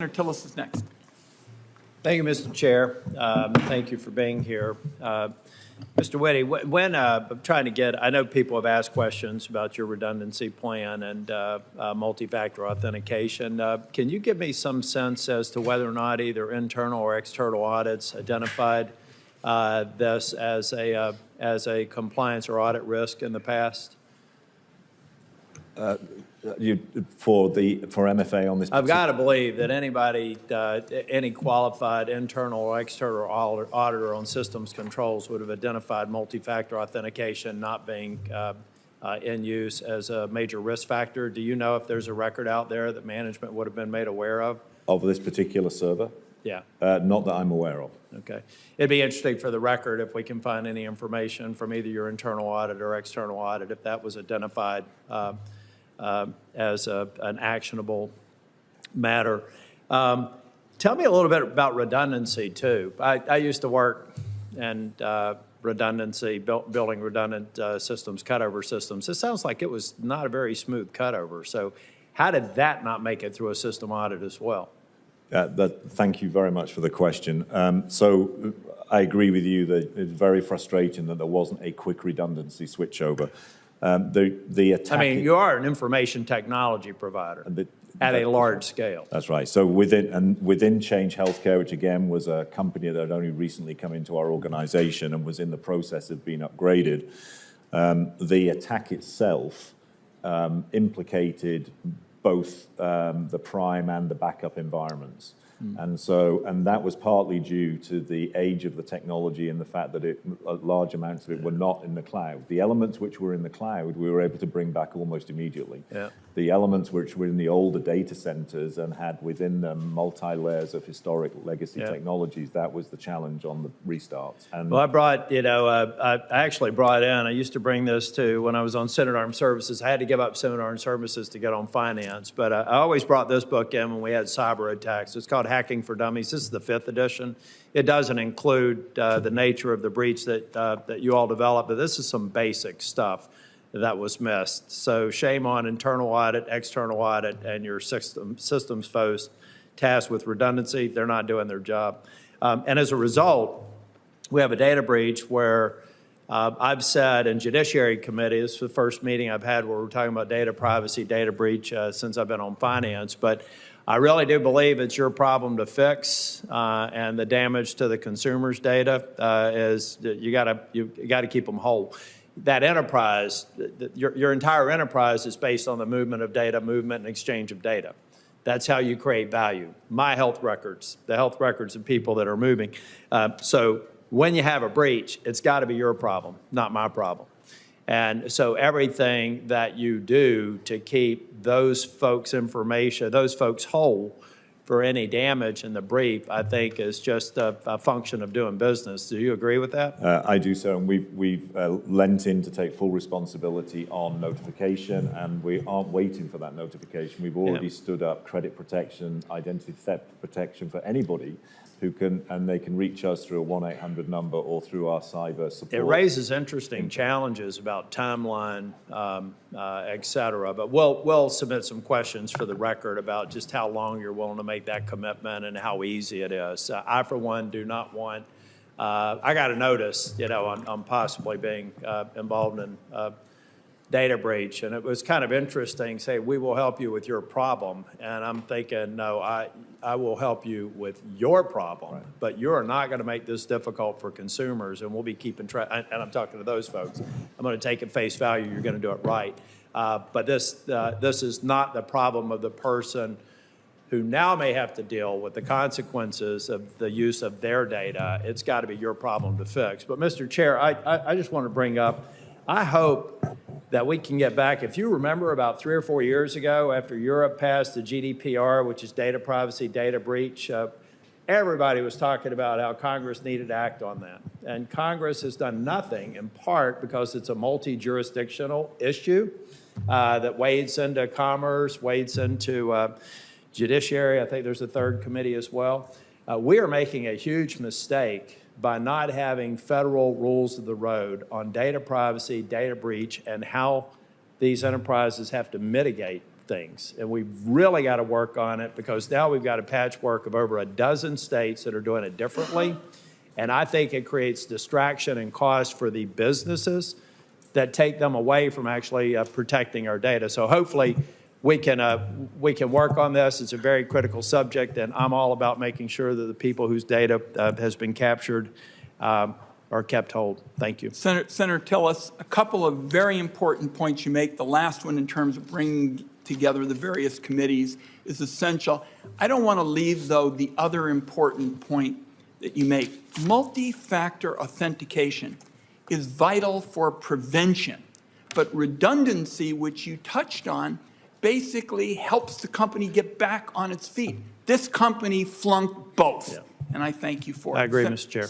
Senator Tillis is next. Thank you, Mr. Chair. Thank you for being here. Mr. Witty, when I'm trying to get, I know people have asked questions about your redundancy plan and multi-factor authentication. Can you give me some sense as to whether or not either internal or external audits identified this as a compliance or audit risk in the past? For MFA on this? I've got to believe that anybody, any qualified internal or external auditor on systems controls would have identified multi-factor authentication not being in use as a major risk factor. Do you know if there's a record out there that management would have been made aware of? Of this particular server? Yeah. Not that I'm aware of. Okay. It'd be interesting for the record if we can find any information from either your internal audit or external audit if that was identified as an actionable matter. Tell me a little bit about redundancy, too. I used to work in redundancy, building redundant systems, cutover systems. It sounds like it was not a very smooth cutover. So how did that not make it through a system audit as well? Thank you very much for the question. So I agree with you that it's very frustrating that there wasn't a quick redundancy switchover. The attack. I mean, you are an information technology provider at a large scale. That's right. So within Change Healthcare, which again was a company that had only recently come into our organization and was in the process of being upgraded, the attack itself implicated both the prime and the backup environments. And that was partly due to the age of the technology and the fact that large amounts of it were not in the cloud. The elements which were in the cloud, we were able to bring back almost immediately. Yeah. The elements which were in the older data centers and had within them multi-layers of historic legacy technologies, that was the challenge on the restarts. And well, I brought, I actually brought in, I used to bring this to when I was on Senate Armed Services. I had to give up Senate Armed Services to get on finance, but I always brought this book in when we had cyber attacks. It's called Hacking for Dummies. This is the 5th edition. It doesn't include the nature of the breach that you all developed, but this is some basic stuff that was missed. So shame on internal audit, external audit, and your systems folks tasked with redundancy. They're not doing their job. And as a result, we have a data breach where I've said in Judiciary Committee, this is the first meeting I've had where we're talking about data privacy, data breach since I've been on finance, but I really do believe it's your problem to fix, and the damage to the consumer's data is you got to keep them whole. That enterprise, your entire enterprise is based on the movement of data, movement and exchange of data. That's how you create value. My health records, the health records of people that are moving. So when you have a breach, it's got to be your problem, not my problem. And so everything that you do to keep those folks' information, those folks whole for any damage in the brief, I think is just a function of doing business. Do you agree with that? I do so, and we've lent in to take full responsibility on notification, and we aren't waiting for that notification. We've already stood up credit protection, identity theft protection for anybody who can, and they can reach us through a 1-800 number or through our cyber support. It raises interesting challenges about timeline, et cetera, but we'll submit some questions for the record about just how long you're willing to make that commitment and how easy it is. I, for one, do not want, I got a notice, on possibly being involved in data breach, and it was kind of interesting, say, we will help you with your problem, and I'm thinking, no, I will help you with your problem, but you're not going to make this difficult for consumers, and we'll be keeping track, and I'm talking to those folks. I'm going to take at face value, you're going to do it right. But this is not the problem of the person who now may have to deal with the consequences of the use of their data. It's got to be your problem to fix. But Mr. Chair, I just want to bring up, I hope that we can get back. If you remember about 3 or 4 years ago, after Europe passed the GDPR, which is data privacy, data breach, everybody was talking about how Congress needed to act on that. And Congress has done nothing, in part because it's a multi-jurisdictional issue that wades into commerce, wades into judiciary. I think there's a third committee as well. We are making a huge mistake by not having federal rules of the road on data privacy, data breach, and how these enterprises have to mitigate things. And we've really got to work on it because now we've got a patchwork of over a dozen states that are doing it differently. And I think it creates distraction and cost for the businesses that take them away from actually protecting our data. So hopefully we can work on this. It's a very critical subject, and I'm all about making sure that the people whose data has been captured are kept whole. Thank you. Senator Tillis, a couple of very important points you make. The last one in terms of bringing together the various committees is essential. I don't want to leave, though, the other important point that you make. Multi-factor authentication is vital for prevention, but redundancy, which you touched on, basically helps the company get back on its feet. This company flunked both, and I thank you for it. I agree, Mr. Chair.